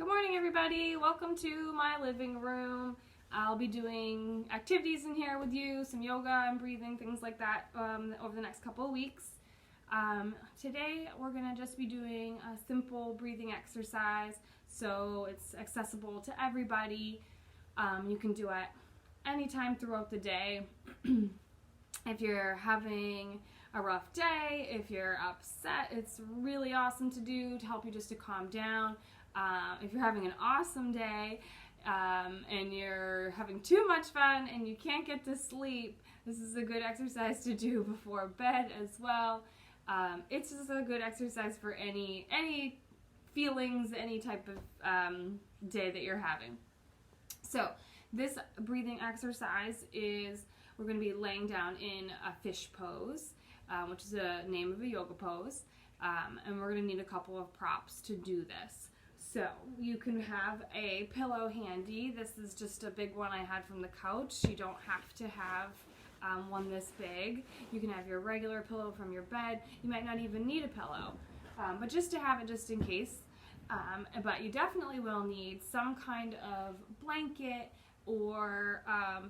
Good morning, everybody. Welcome to my living room. I'll be doing activities in here with you, some yoga and breathing, things like that over the next couple of weeks. Today we're going to just be doing a simple breathing exercise, so it's accessible to everybody. You can do it anytime throughout the day. If you're having a rough day, if you're upset, it's really awesome to do to help you just to calm down. If you're having an awesome day and you're having too much fun and you can't get to sleep, this is a good exercise to do before bed as well. It's just a good exercise for any feelings, any type of day that you're having. So this breathing exercise is, we're going to be laying down in a fish pose, which is the name of a yoga pose, and we're going to need a couple of props to do this. So you can have a pillow handy. This is just a big one I had from the couch. You don't have to have one this big. You can have your regular pillow from your bed. You might not even need a pillow, but just to have it just in case. But you definitely will need some kind of blanket or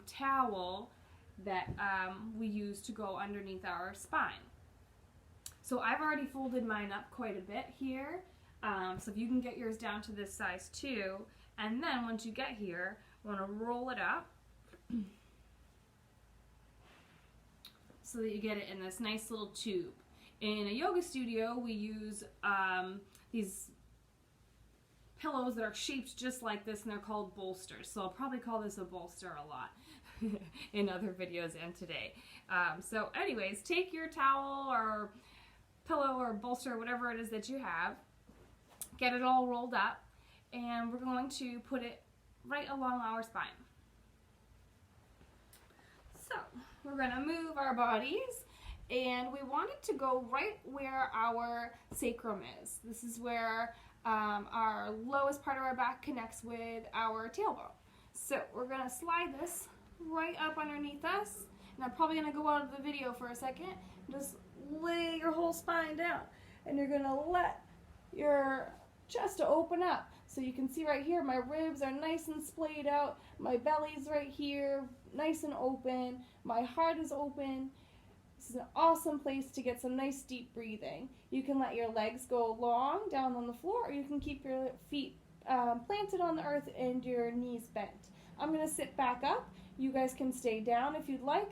towel that we use to go underneath our spine. So I've already folded mine up quite a bit here. So if you can get yours down to this size too, and then once you get here, you want to roll it up so that you get it in this nice little tube. In a yoga studio, we use these pillows that are shaped just like this, and they're called bolsters. So I'll probably call this a bolster a lot in other videos and today. So anyways, take your towel or pillow or bolster, whatever it is that you have, get it all rolled up, and we're going to put it right along our spine. So we're going to move our bodies, and we want it to go right where our sacrum is. This is where our lowest part of our back connects with our tailbone. So we're going to slide this right up underneath us, and I'm probably going to go out of the video for a second. Just lay your whole spine down, and you're going to let your chest to open up. So you can see right here, my ribs are nice and splayed out. My belly's right here, nice and open. My heart is open. This is an awesome place to get some nice deep breathing. You can let your legs go long down on the floor, or you can keep your feet planted on the earth and your knees bent. I'm going to sit back up. You guys can stay down if you'd like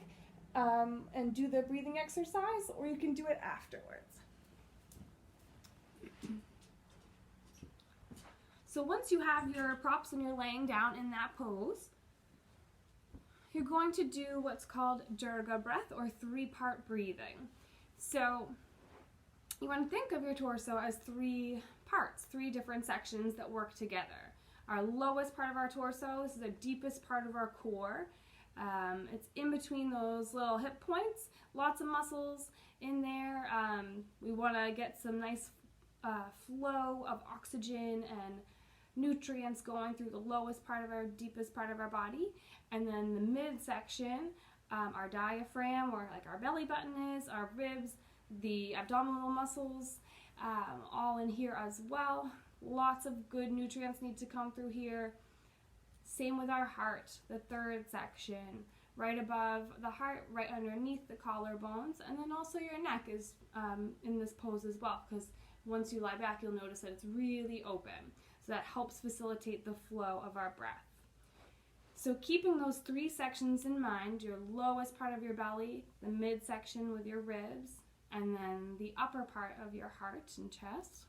and do the breathing exercise, or you can do it afterwards. So once you have your props and you're laying down in that pose, you're going to do what's called Dirga breath, or three-part breathing. So you want to think of your torso as three parts, three different sections that work together. Our lowest part of our torso, this is the deepest part of our core. It's in between those little hip points, lots of muscles in there. We want to get some nice flow of oxygen and nutrients going through the lowest part of our deepest part of our body, and then the midsection, our diaphragm, or like our belly button is, our ribs, the abdominal muscles, all in here as well. Lots of good nutrients need to come through here. Same with our heart, the third section, right above the heart, right underneath the collarbones, and then also your neck is in this pose as well, because once you lie back, you'll notice that it's really open. So that helps facilitate the flow of our breath. So keeping those three sections in mind, your lowest part of your belly, the midsection with your ribs, and then the upper part of your heart and chest,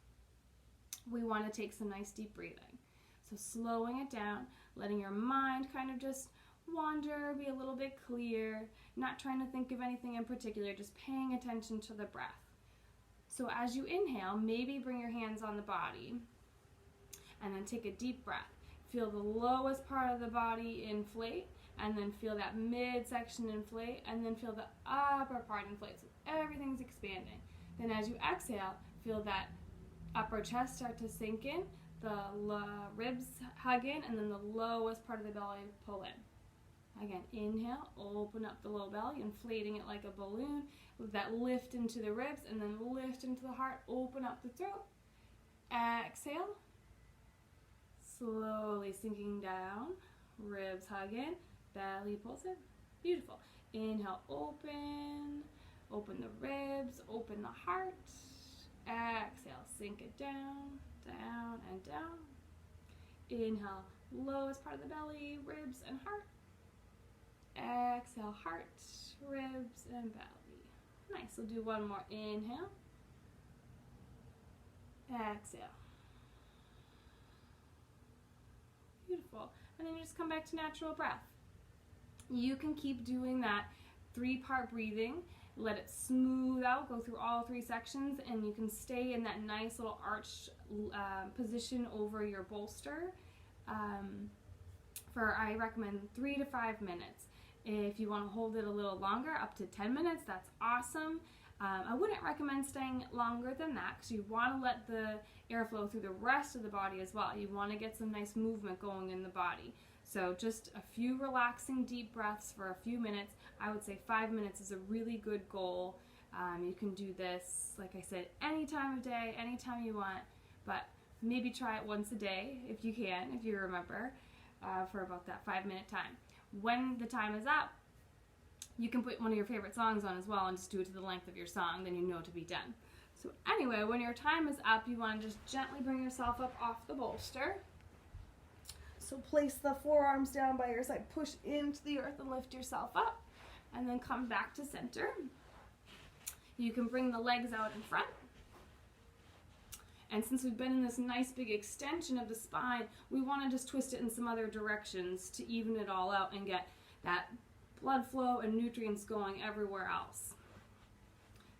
we want to take some nice deep breathing. So slowing it down, letting your mind kind of just wander, be a little bit clear, not trying to think of anything in particular, just paying attention to the breath. So as you inhale, maybe bring your hands on the body, and then take a deep breath. Feel the lowest part of the body inflate, and then feel that midsection inflate, and then feel the upper part inflate. So everything's expanding. Then as you exhale, feel that upper chest start to sink in, the ribs hug in, and then the lowest part of the belly pull in. Again, inhale, open up the low belly, inflating it like a balloon, with that lift into the ribs, and then lift into the heart, open up the throat. Exhale. Slowly sinking down, ribs hug in, belly pulls in. Beautiful. Inhale, open the ribs, open the heart. Exhale, sink it down, down and down. Inhale, lowest part of the belly, ribs and heart. Exhale, heart, ribs and belly. Nice, we'll do one more. Inhale. Exhale. Beautiful. And then you just come back to natural breath. You can keep doing that 3-part breathing. Let it smooth out, go through all 3 sections, and you can stay in that nice little arched position over your bolster for, I recommend, 3 to 5 minutes. If you want to hold it a little longer, up to 10 minutes, that's awesome. I wouldn't recommend staying longer than that because you want to let the airflow through the rest of the body as well. You want to get some nice movement going in the body. So just a few relaxing deep breaths for a few minutes. I would say 5 minutes is a really good goal. You can do this, like I said, any time of day, anytime you want, but maybe try it once a day if you can, if you remember, for about that 5-minute time. When the time is up, you can put one of your favorite songs on as well and just do it to the length of your song, then you know to be done. So anyway, when your time is up, you want to just gently bring yourself up off the bolster. So place the forearms down by your side, push into the earth and lift yourself up, and then come back to center. You can bring the legs out in front. And since we've been in this nice big extension of the spine, we want to just twist it in some other directions to even it all out and get that blood flow and nutrients going everywhere else.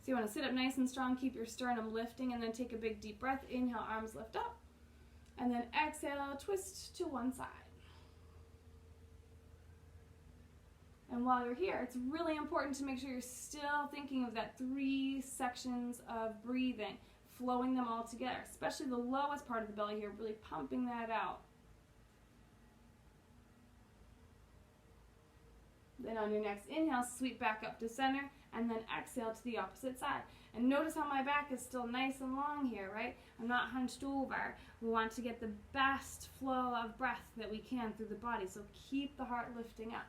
So you want to sit up nice and strong, keep your sternum lifting, and then take a big deep breath. Inhale, arms lift up. And then exhale, twist to one side. And while you're here, it's really important to make sure you're still thinking of that 3 sections of breathing, flowing them all together, especially the lowest part of the belly here, really pumping that out. Then on your next inhale, sweep back up to center, and then exhale to the opposite side. And notice how my back is still nice and long here, right? I'm not hunched over. We want to get the best flow of breath that we can through the body, so keep the heart lifting up.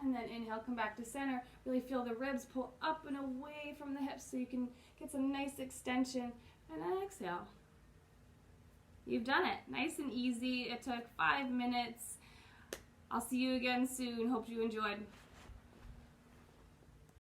And then inhale, come back to center. Really feel the ribs pull up and away from the hips so you can get some nice extension. And exhale. You've done it. Nice and easy. It took 5 minutes. I'll see you again soon. Hope you enjoyed.